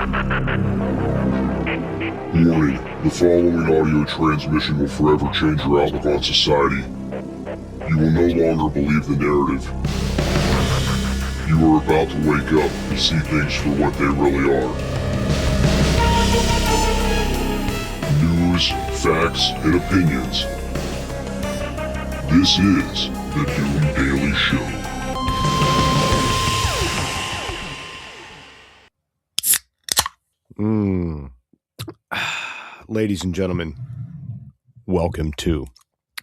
Warning, the following audio transmission will forever change your outlook on society. You will no longer believe the narrative. You are about to wake up and see things for what they really are. News, facts, and opinions. This is the Doom Daily Show. Ladies and gentlemen, welcome to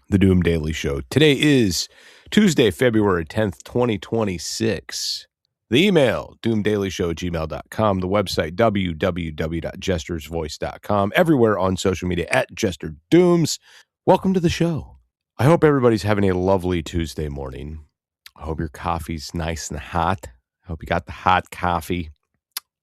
the Doom Daily Show. Today is Tuesday, February 10th, 2026. The email, doomdailyshow@gmail.com. The website, www.jestersvoice.com. Everywhere on social media, at Jester Dooms. Welcome to the show. I hope everybody's having a lovely Tuesday morning. I hope your coffee's nice and hot. I hope you got the hot coffee.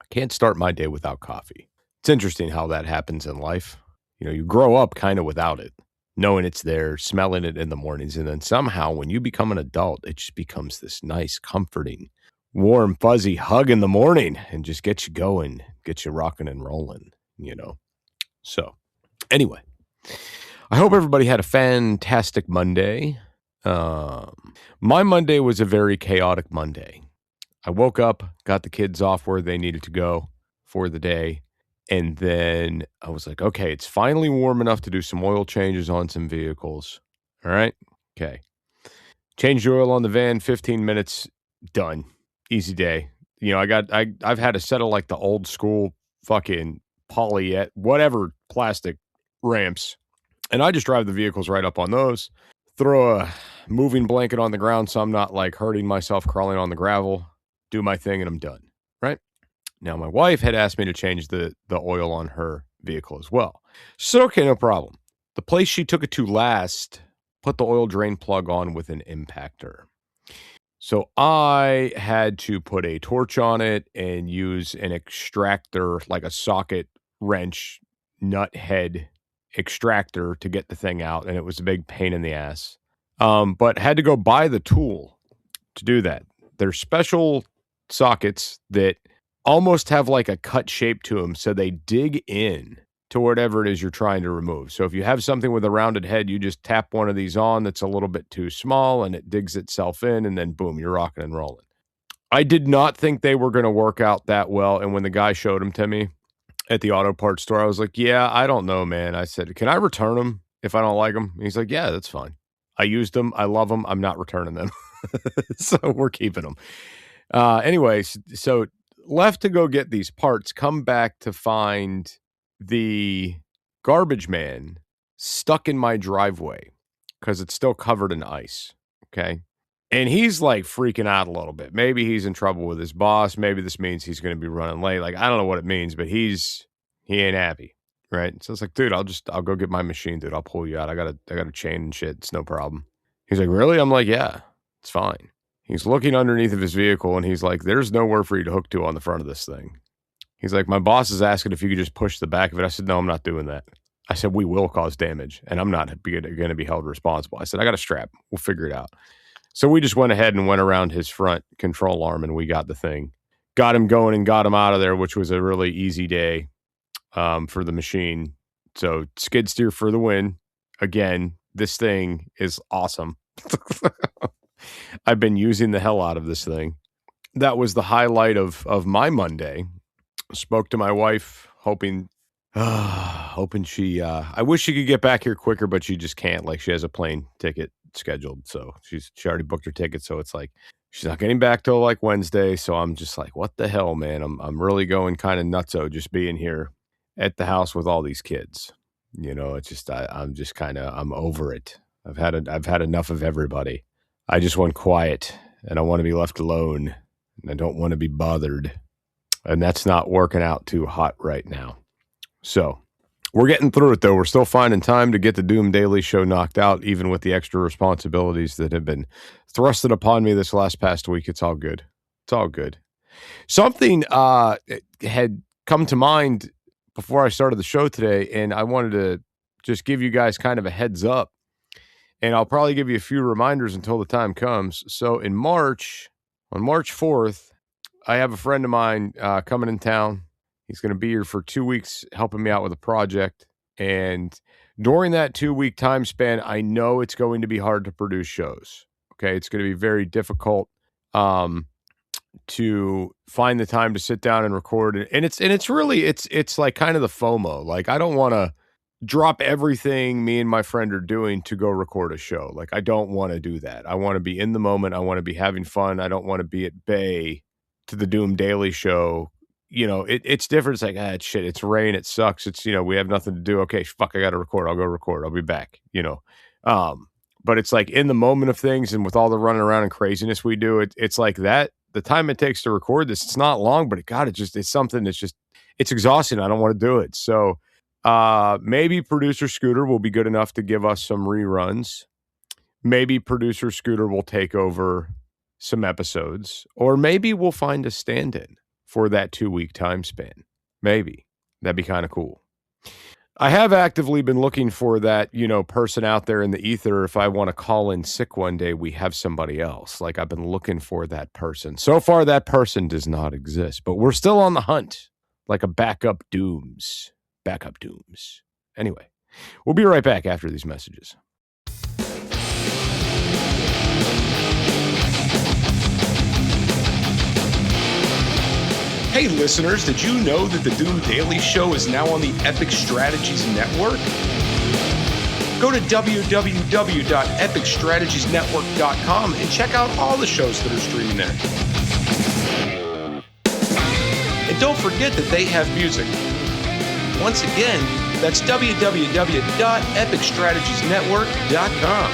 I can't start my day without coffee. It's interesting how that happens in life. You know, you grow up kind of without it, knowing it's there, smelling it in the mornings. And then somehow when you become an adult, it just becomes this nice, comforting, warm, fuzzy hug in the morning and just gets you going, gets you rocking and rolling, you know. So anyway, I hope everybody had a fantastic Monday. My Monday was a very chaotic Monday. I woke up, got the kids off where they needed to go for the day. And then I was like, okay, it's finally warm enough to do some oil changes on some vehicles. All right. Okay. Changed the oil on the van, 15 minutes, done. Easy day. You know, I've had a set of like the old school fucking poly, whatever plastic ramps. And I just drive the vehicles right up on those, throw a moving blanket on the ground so I'm not like hurting myself crawling on the gravel, do my thing, and I'm done. Right. Now, my wife had asked me to change the oil on her vehicle as well. So, okay, no problem. The place she took it to last put the oil drain plug on with an impactor. So I had to put a torch on it and use an extractor, like a socket wrench, nut head extractor to get the thing out. And it was a big pain in the ass. But had to go buy the tool to do that. There's special sockets that almost have like a cut shape to them, so they dig in to whatever it is you're trying to remove. So if you have something with a rounded head, you just tap one of these on that's a little bit too small and it digs itself in, and then boom, you're rocking and rolling. I did not think they were going to work out that well, and when the guy showed them to me at the auto parts store, I was like, yeah, I don't know, man. I said, can I return them if I don't like them? And he's like, yeah, that's fine. I used them. I love them. I'm not returning them. So we're keeping them. Anyways, so left to go get these parts, come back to find the garbage man stuck in my driveway because it's still covered in ice. Okay. And he's like freaking out a little bit. Maybe he's in trouble with his boss. Maybe this means he's going to be running late. Like, I don't know what it means, but he ain't happy. Right. So it's like, dude, I'll go get my machine, dude. I'll pull you out. I got a chain and shit. It's no problem. He's like, really? I'm like, yeah, it's fine. He's looking underneath of his vehicle, and he's like, there's nowhere for you to hook to on the front of this thing. He's like, my boss is asking if you could just push the back of it. I said, no, I'm not doing that. I said, we will cause damage, and I'm not going to be held responsible. I said, I got a strap. We'll figure it out. So we just went ahead and went around his front control arm, and we got the thing. Got him going and got him out of there, which was a really easy day for the machine. So skid steer for the win. Again, this thing is awesome. I've been using the hell out of this thing. That was the highlight of my Monday. Spoke to my wife, hoping she, I wish she could get back here quicker, but she just can't. Like, she has a plane ticket scheduled. So she already booked her ticket. So it's like, she's not getting back till like Wednesday. So I'm just like, what the hell, man? I'm really going kind of nutso just being here at the house with all these kids. You know, it's just, I'm over it. I've had enough of everybody. I just want quiet, and I want to be left alone, and I don't want to be bothered. And that's not working out too hot right now. So we're getting through it, though. We're still finding time to get the Doom Daily Show knocked out, even with the extra responsibilities that have been thrusted upon me this past week. It's all good. It's all good. Something had come to mind before I started the show today, and I wanted to just give you guys kind of a heads up. And I'll probably give you a few reminders until the time comes. So in March, on March 4th, I have a friend of mine coming in town He's going to be here for 2 weeks helping me out with a project. And during that 2-week time span, I know it's going to be hard to produce shows. Okay. It's going to be very difficult to find the time to sit down and record. And it's really, it's like kind of the FOMO. Like, I don't want to drop everything me and my friend are doing to go record a show. Like, I don't want to do that. I want to be in the moment. I want to be having fun. I don't want to be at bay to the Doom Daily Show. It's different. It's like, it's shit. It's rain. It sucks. It's, we have nothing to do. Okay, fuck, I got to record. I'll go record. I'll be back, but it's like in the moment of things, and with all the running around and craziness we do, it's like that. The time it takes to record this, it's not long, but it's something that's just, it's exhausting. I don't want to do it. So, maybe producer Scooter will be good enough to give us some reruns. Maybe producer Scooter will take over some episodes, or maybe we'll find a stand-in for that 2-week time span. Maybe that'd be kind of cool. I have actively been looking for that, person out there in the ether. If I want to call in sick one day, we have somebody else. Like, I've been looking for that person. So far, that person does not exist, but we're still on the hunt, like a backup Dooms. Anyway, we'll be right back after these messages. Hey listeners, did you know that the Doom Daily Show is now on the Epic Strategies Network? Go to www.epicstrategiesnetwork.com and check out all the shows that are streaming there. And don't forget that they have music. Once again, that's www.epicstrategiesnetwork.com.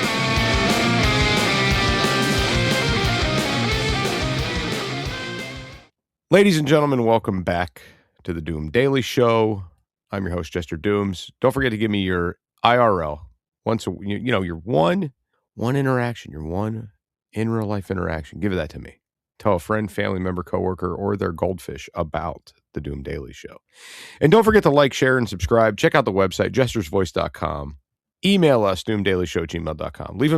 Ladies and gentlemen, welcome back to the Doom Daily Show. I'm your host, Jester Dooms. Don't forget to give me your IRL. Your one interaction, your one in real life interaction. Give that to me. Tell a friend, family member, coworker, or their goldfish about the Doom Daily Show. And don't forget to like, share, and subscribe. Check out the website, jestersvoice.com. Email us, doomdailyshow@gmail.com. Leave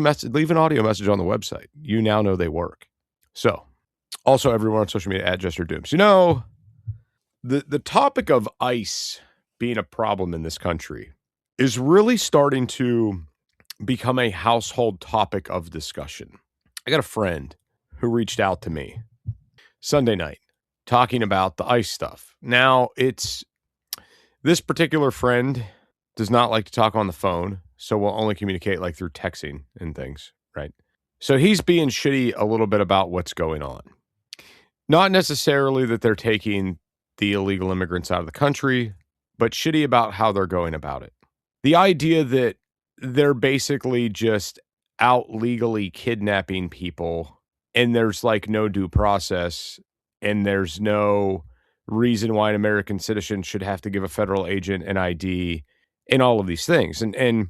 an audio message on the website. You now know they work. So, also everyone on social media @JesterDooms. The topic of ICE being a problem in this country is really starting to become a household topic of discussion. I got a friend who reached out to me Sunday night talking about the ICE stuff. Now, this particular friend does not like to talk on the phone, so we'll only communicate like through texting and things, right? So he's being shitty a little bit about what's going on. Not necessarily that they're taking the illegal immigrants out of the country, but shitty about how they're going about it. The idea that they're basically just out legally kidnapping people and there's like no due process and there's no reason why an American citizen should have to give a federal agent an ID and all of these things. And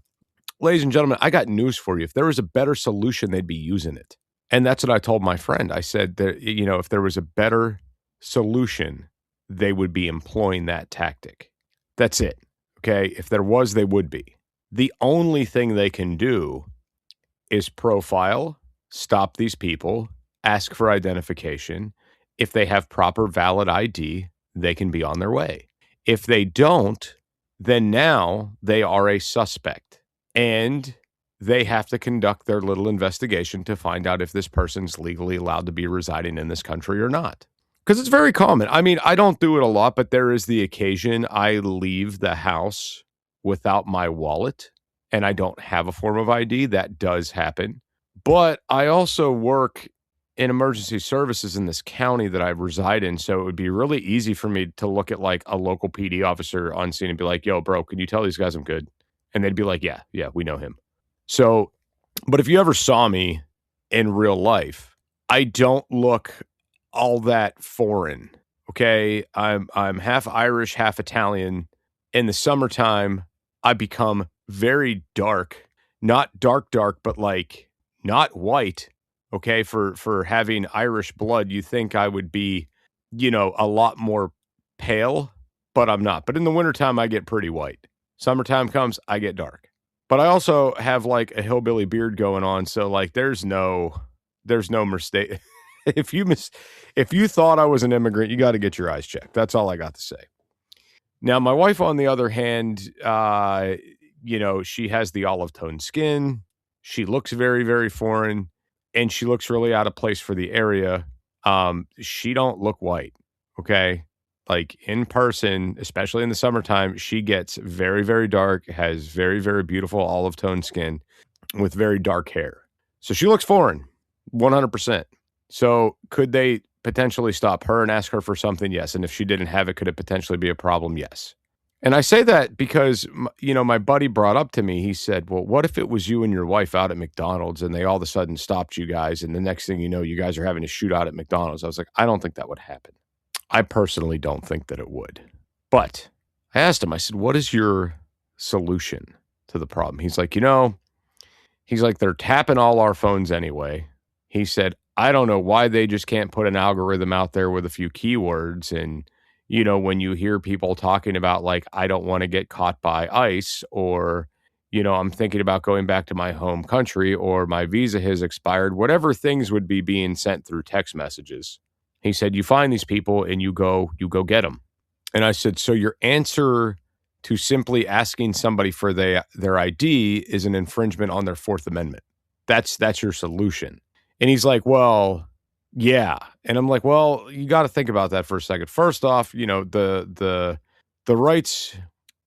ladies and gentlemen, I got news for you. If there was a better solution, they'd be using it. And that's what I told my friend. I said that, if there was a better solution, they would be employing that tactic. That's it. Okay. If there was, they would be. The only thing they can do is profile, stop these people, ask for identification. If they have proper valid ID, they can be on their way. If they don't, then now they are a suspect and they have to conduct their little investigation to find out if this person's legally allowed to be residing in this country or not. Because it's very common. I mean, I don't do it a lot, but there is the occasion I leave the house without my wallet and I don't have a form of ID. That does happen. But I also work in emergency services in this county that I reside in. So it would be really easy for me to look at like a local PD officer on scene and be like, yo, bro, can you tell these guys I'm good? And they'd be like, yeah, we know him. So, but if you ever saw me in real life, I don't look all that foreign. Okay. I'm half Irish, half Italian. In the summertime, I become very dark, not dark, but like not white. Okay. For having Irish blood, you think I would be, a lot more pale, but I'm not. But in the wintertime, I get pretty white. Summertime comes, I get dark. But I also have like a hillbilly beard going on. So like, there's no mistake. If you thought I was an immigrant, you got to get your eyes checked. That's all I got to say. Now, my wife, on the other hand, she has the olive tone skin. She looks very, very foreign, and she looks really out of place for the area. She don't look white. Okay. Like in person, especially in the summertime, she gets very, very dark, has very, very beautiful olive tone skin with very dark hair. So she looks foreign, 100%. So could they potentially stop her and ask her for something? Yes. And if she didn't have it, could it potentially be a problem? Yes. And I say that because, my buddy brought up to me, he said, well, what if it was you and your wife out at McDonald's and they all of a sudden stopped you guys, and the next thing you know, you guys are having a shootout at McDonald's? I was like, I don't think that would happen. I personally don't think that it would. But I asked him, I said, what is your solution to the problem? He's like, they're tapping all our phones anyway. He said, I don't know why they just can't put an algorithm out there with a few keywords. And, when you hear people talking about like, I don't want to get caught by ICE, or, I'm thinking about going back to my home country, or my visa has expired, whatever things would be being sent through text messages. He said, you find these people and you go get them. And I said, so your answer to simply asking somebody for their ID is an infringement on their Fourth Amendment. That's your solution. And he's like, well, yeah. And I'm like, well, you got to think about that for a second. First off, the rights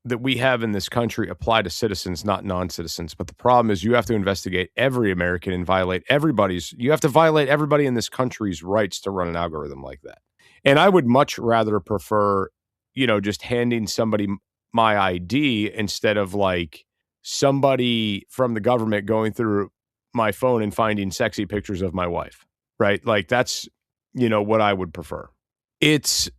that we have in this country apply to citizens, not non-citizens. But the problem is you have to investigate every American and you have to violate everybody in this country's rights to run an algorithm like that. And I would much rather prefer, just handing somebody my ID instead of like somebody from the government going through my phone and finding sexy pictures of my wife, right? Like that's, what I would prefer. It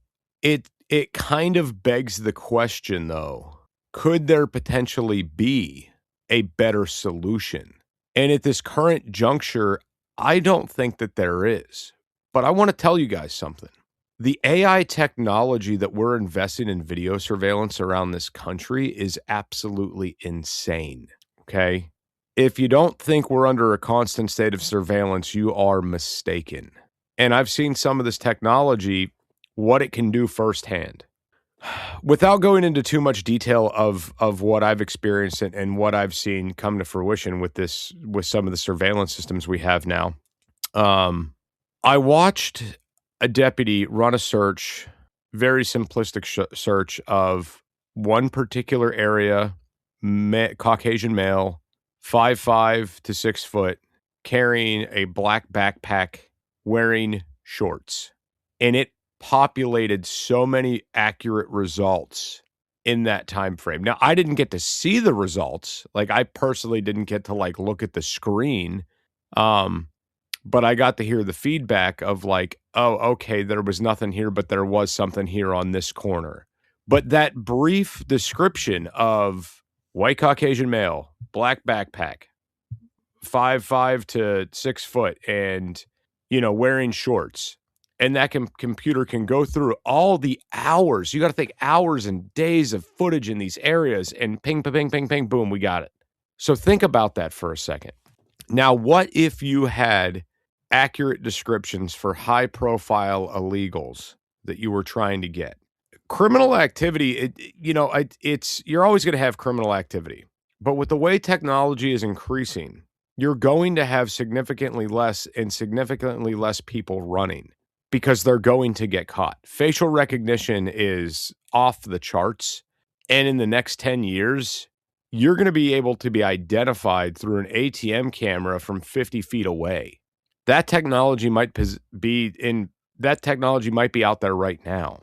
kind of begs the question though, could there potentially be a better solution? And at this current juncture, I don't think that there is. But I want to tell you guys something. The AI technology that we're investing in video surveillance around this country is absolutely insane. Okay. If you don't think we're under a constant state of surveillance, you are mistaken. And I've seen some of this technology, what it can do firsthand. Without going into too much detail of what I've experienced and what I've seen come to fruition with some of the surveillance systems we have now, I watched a deputy run a search, very simplistic search of one particular area, Caucasian male, 5'5" to 6 foot, carrying a black backpack, wearing shorts. And it populated so many accurate results in that time frame. Now, I didn't get to see the results. Like I personally didn't get to like look at the screen. But I got to hear the feedback of like, oh, okay, there was nothing here, but there was something here on this corner. But that brief description of white Caucasian male, black backpack, 5'5" to 6 foot, and, wearing shorts. And that computer can go through all the hours. You got to think hours and days of footage in these areas, and ping, ping, ping, ping, boom, we got it. So think about that for a second. Now, what if you had accurate descriptions for high-profile illegals that you were trying to get? Criminal activity, you're always going to have criminal activity. But with the way technology is increasing, you're going to have significantly less people running because they're going to get caught. Facial recognition is off the charts. And in the next 10 years, you're going to be able to be identified through an ATM camera from 50 feet away. That technology might be out there right now.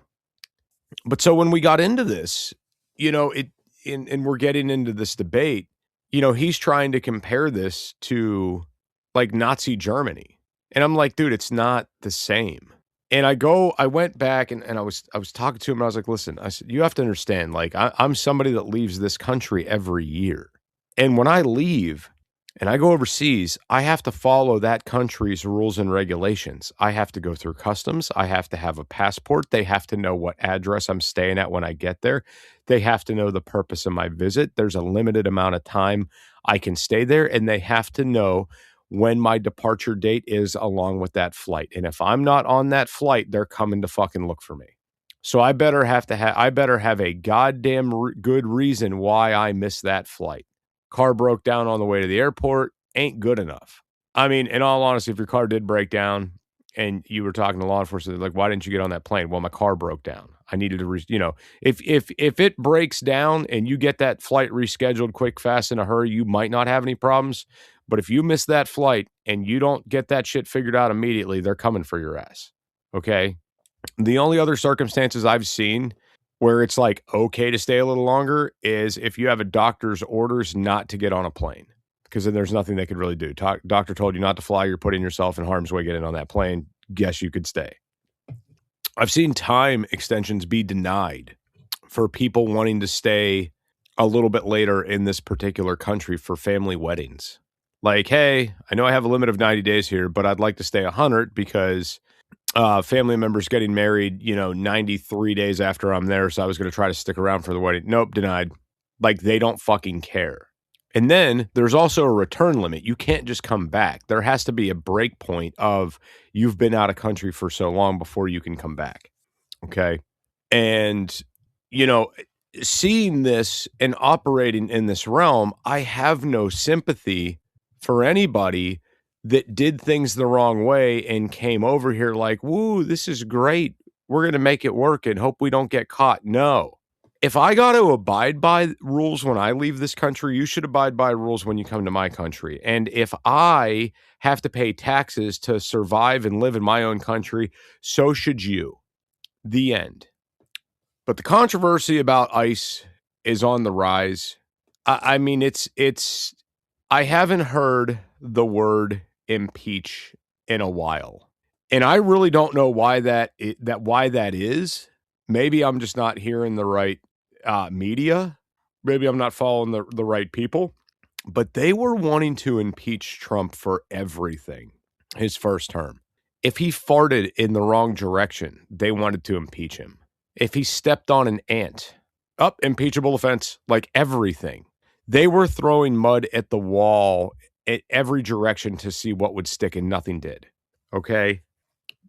But so when we got into this, and we're getting into this debate, he's trying to compare this to like Nazi Germany. And I'm like, dude, it's not the same. And I went back and I was talking to him and I was like, listen, I said, you have to understand, like I'm somebody that leaves this country every year. And when I leave and I go overseas, I have to follow that country's rules and regulations. I have to go through customs. I have to have a passport. They have to know what address I'm staying at when I get there. They have to know the purpose of my visit. There's a limited amount of time I can stay there, and they have to know when my departure date is along with that flight. And if I'm not on that flight, they're coming to fucking look for me. So I better have a goddamn good reason why I missed that flight. Car broke down on the way to the airport, ain't good enough. I mean, in all honesty, if your car did break down and you were talking to law enforcement, like, why didn't you get on that plane? Well, my car broke down. I needed to, if it breaks down and you get that flight rescheduled quick, fast, in a hurry, you might not have any problems. But if you miss that flight and you don't get that shit figured out immediately, they're coming for your ass. Okay. The only other circumstances I've seen where it's like okay to stay a little longer is if you have a doctor's orders not to get on a plane, because then there's nothing they could really do. Doctor told you not to fly, you're putting yourself in harm's way getting on that plane. Guess you could stay. I've seen time extensions be denied for people wanting to stay a little bit later in this particular country for family weddings. Like, hey, I know I have a limit of 90 days here, but I'd like to stay 100 because family members getting married, 93 days after I'm there. So I was going to try to stick around for the wedding. Nope, denied. Like, they don't fucking care. And then there's also a return limit. You can't just come back. There has to be a break point of you've been out of country for so long before you can come back. Okay. And, seeing this and operating in this realm, I have no sympathy for anybody that did things the wrong way and came over here like, woo, this is great. We're going to make it work and hope we don't get caught. No. If I got to abide by rules when I leave this country, you should abide by rules when you come to my country. And if I have to pay taxes to survive and live in my own country, so should you. The end. But the controversy about ICE is on the rise. I mean, I haven't heard the word impeach in a while. And I really don't know why that is. Maybe I'm just not hearing the right media. Maybe I'm not following the right people. But they were wanting to impeach Trump for everything his first term. If he farted in the wrong direction, they wanted to impeach him. If he stepped on an ant, impeachable offense, like everything. They were throwing mud at the wall at every direction to see what would stick, and nothing did. Okay.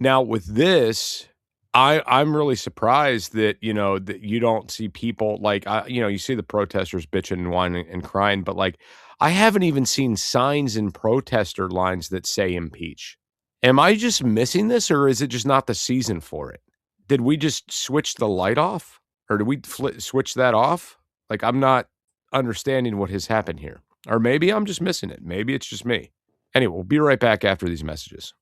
Now with this, I'm really surprised that, that you don't see people like, you see the protesters bitching and whining and crying, but like, I haven't even seen signs in protester lines that say impeach. Am I just missing this, or is it just not the season for it? Did we just switch the light off, or did we switch that off? Like, I'm not understanding what has happened here. Or maybe I'm just missing it. Maybe it's just me. Anyway, we'll be right back after these messages.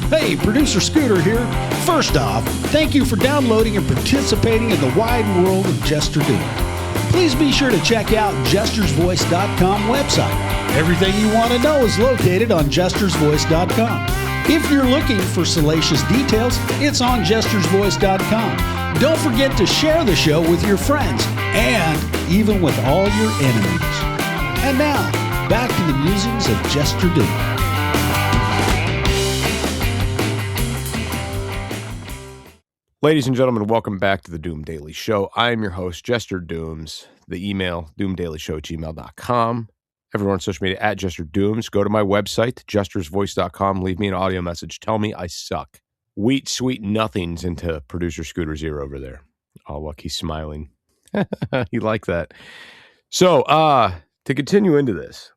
Hey, Producer Scooter here. First off, thank you for downloading and participating in the wide world of Jester Doom. Please be sure to check out JestersVoice.com website. Everything you want to know is located on JestersVoice.com. If you're looking for salacious details, it's on JestersVoice.com. Don't forget to share the show with your friends and even with all your enemies. And now, back to the musings of Jester Doom. Ladies and gentlemen, welcome back to the Doom Daily Show. I am your host, Jester Dooms. The email, doomdailyshow@gmail.com. Everyone on social media at Jester Dooms. Go to my website, jestersvoice.com. Leave me an audio message. Tell me I suck. Wheat, sweet nothings into producer Scooter's ear over there. Oh, look, he's smiling. He liked that. So, to continue into this,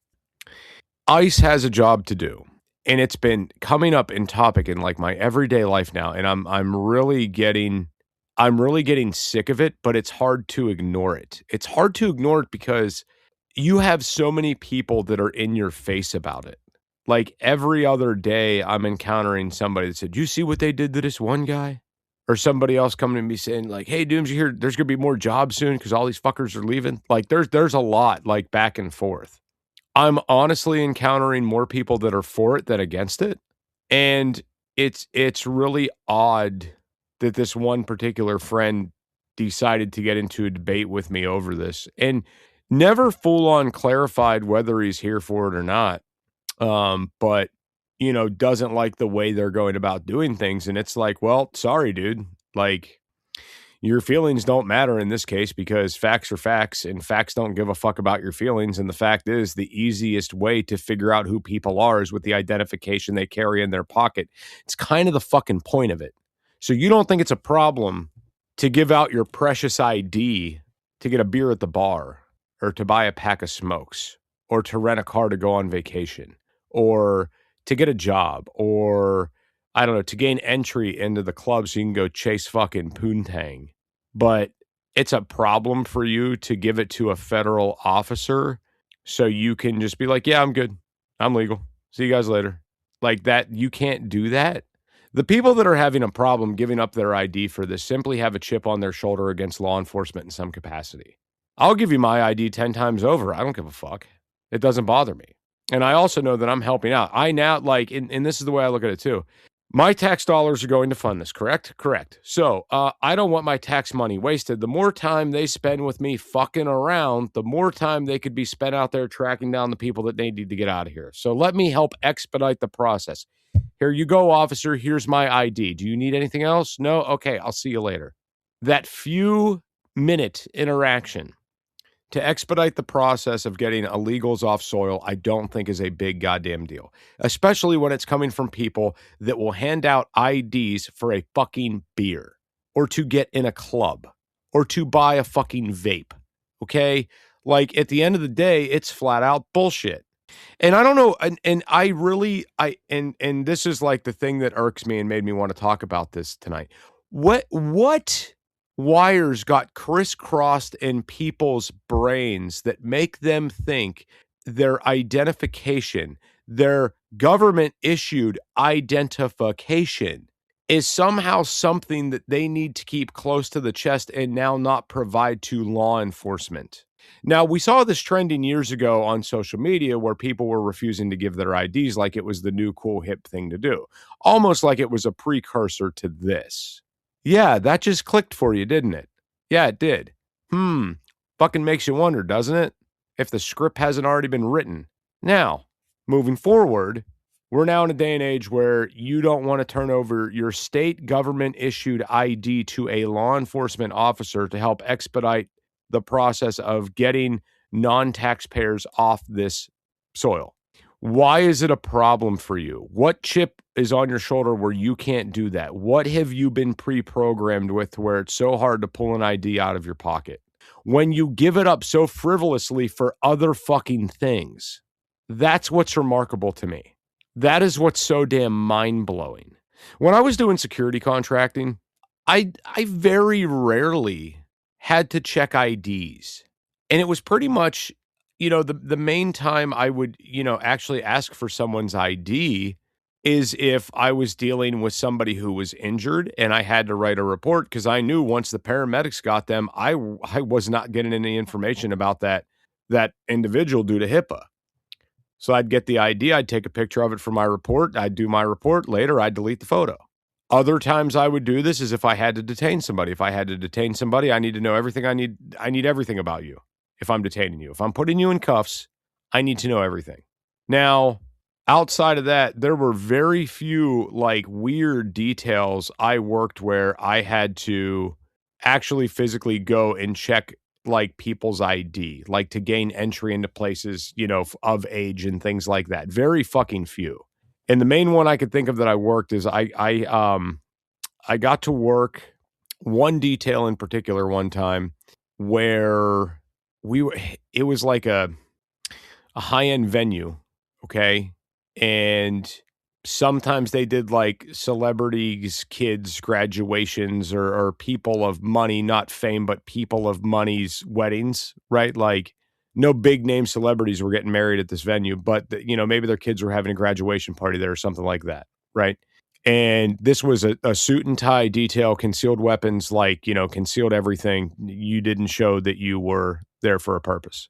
ICE has a job to do. And it's been coming up in topic in like my everyday life now, and I'm really getting sick of it, but it's hard to ignore it. It's hard to ignore it because you have so many people that are in your face about it. Like every other day, I'm encountering somebody that said, "You see what they did to this one guy?" Or somebody else coming to me saying like, "Hey, Dooms, you hear there's gonna be more jobs soon because all these fuckers are leaving." Like there's a lot like back and forth. I'm honestly encountering more people that are for it than against it. And it's really odd that this one particular friend decided to get into a debate with me over this and never full on clarified whether he's here for it or not. But doesn't like the way they're going about doing things. And it's like, well, sorry, dude. Like, Your feelings don't matter in this case because facts are facts and facts don't give a fuck about your feelings. And the fact is, the easiest way to figure out who people are is with the identification they carry in their pocket. It's kind of the fucking point of it. So you don't think it's a problem to give out your precious ID to get a beer at the bar or to buy a pack of smokes or to rent a car to go on vacation or to get a job or, I don't know, to gain entry into the club so you can go chase fucking poontang. But it's a problem for you to give it to a federal officer so you can just be like, yeah, I'm good. I'm legal. See you guys later. Like that, you can't do that. The people that are having a problem giving up their ID for this simply have a chip on their shoulder against law enforcement in some capacity. I'll give you my ID 10 times over. I don't give a fuck. It doesn't bother me. And I also know that I'm helping out. I now, like, and this is the way I look at it too. My tax dollars are going to fund this, correct? Correct. So I don't want my tax money wasted. The more time they spend with me fucking around, the more time they could be spent out there tracking down the people that they need to get out of here. So let me help expedite the process. Here you go, officer. Here's my ID. Do you need anything else? No? Okay, I'll see you later. That few minute interaction to expedite the process of getting illegals off soil, I don't think is a big goddamn deal, especially when it's coming from people that will hand out IDs for a fucking beer or to get in a club or to buy a fucking vape. Okay? Like at the end of the day, it's flat out bullshit. And I don't know, and this is like the thing that irks me and made me want to talk about this tonight. What wires got crisscrossed in people's brains that make them think their identification, their government-issued identification, is somehow something that they need to keep close to the chest and now not provide to law enforcement? Now, we saw this trending years ago on social media where people were refusing to give their IDs like it was the new cool hip thing to do, almost like it was a precursor to this. Yeah, that just clicked for you, didn't it? Yeah, it did. Fucking makes you wonder, doesn't it? If the script hasn't already been written. Now, moving forward, we're now in a day and age where you don't want to turn over your state government-issued ID to a law enforcement officer to help expedite the process of getting non-taxpayers off this soil. Why is it a problem for you? What chip is on your shoulder where you can't do that? What have you been pre-programmed with where it's so hard to pull an ID out of your pocket? When you give it up so frivolously for other fucking things, that's what's remarkable to me. That is what's so damn mind-blowing. When I was doing security contracting, I very rarely had to check IDs. And it was pretty much, the main time I would, actually ask for someone's ID is if I was dealing with somebody who was injured and I had to write a report because I knew once the paramedics got them, I was not getting any information about that individual due to HIPAA. So I'd get the ID, I'd take a picture of it for my report, I'd do my report, later I'd delete the photo. Other times I would do this is if I had to detain somebody. If I had to detain somebody, I need to know everything I need everything about you if I'm detaining you. If I'm putting you in cuffs, I need to know everything. Now, outside of that, there were very few like weird details I worked where I had to actually physically go and check like people's ID, like to gain entry into places, of age and things like that. Very fucking few. And the main one I could think of that I worked is I got to work one detail in particular one time where it was like a high-end venue, okay? And sometimes they did like celebrities, kids, graduations, or people of money, not fame, but people of money's weddings, right? Like no big name celebrities were getting married at this venue, but maybe their kids were having a graduation party there or something like that, right? And this was a suit and tie detail, concealed weapons, like, concealed everything. You didn't show that you were there for a purpose.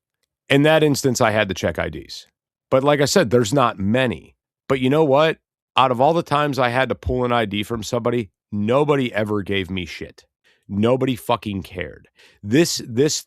In that instance, I had to check IDs. But like I said, there's not many. But you know what? Out of all the times I had to pull an ID from somebody, nobody ever gave me shit. Nobody fucking cared. This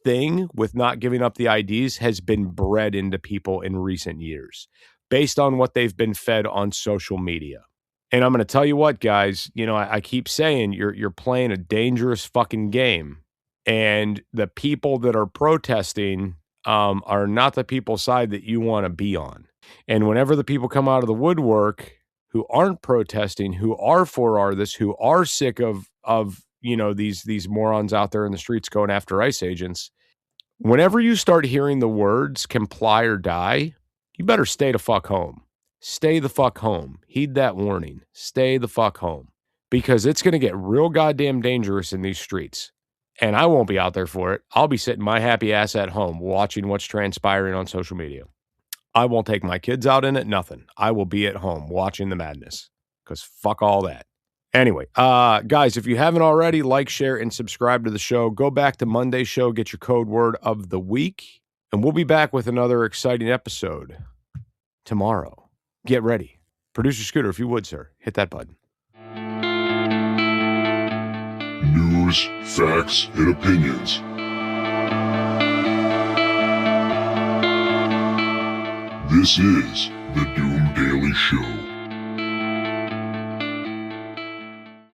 thing with not giving up the IDs has been bred into people in recent years based on what they've been fed on social media. And I'm going to tell you what, guys, you know, I keep saying you're playing a dangerous fucking game. And the people that are protesting are not the people's side that you want to be on. And whenever the people come out of the woodwork who aren't protesting, who are for this, who are sick of you know, these morons out there in the streets going after ICE agents, whenever you start hearing the words comply or die, you better stay the fuck home. Stay the fuck home. Heed that warning. Stay the fuck home. Because it's going to get real goddamn dangerous in these streets. And I won't be out there for it. I'll be sitting my happy ass at home watching what's transpiring on social media. I won't take my kids out in it, nothing. I will be at home watching the madness. Because fuck all that. Anyway, guys, if you haven't already, like, share, and subscribe to the show. Go back to Monday's show, get your code word of the week, and we'll be back with another exciting episode tomorrow. Get ready. Producer Scooter, if you would, sir, hit that button. News, facts, and opinions. This is the Doom Daily Show.